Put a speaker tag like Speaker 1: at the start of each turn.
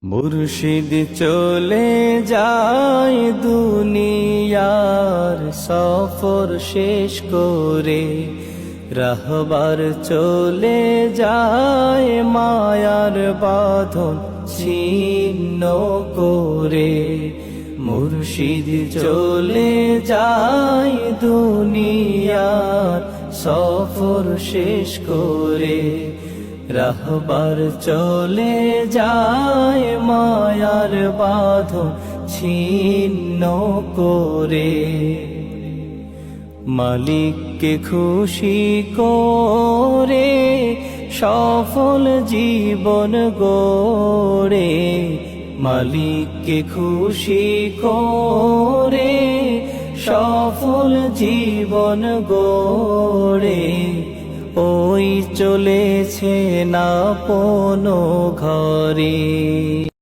Speaker 1: মুর্শিদ চলে যায় দুনিয়ার সফর শেষ করে, রাহবার চলে যায় মায়ার বাঁধন ছিন্ন করে। মুর্শিদ চলে যায় দুনিয়ার সফর শেষ করে, রাহবার চলে যায় মায়ার বাঁধন ছিন্ন করে। মালিককে খুশি করে সফল জীবন গড়ে, মালিককে খুশি করে সফল জীবন গড়ে। ওই চলেছে না আপন ঘরে।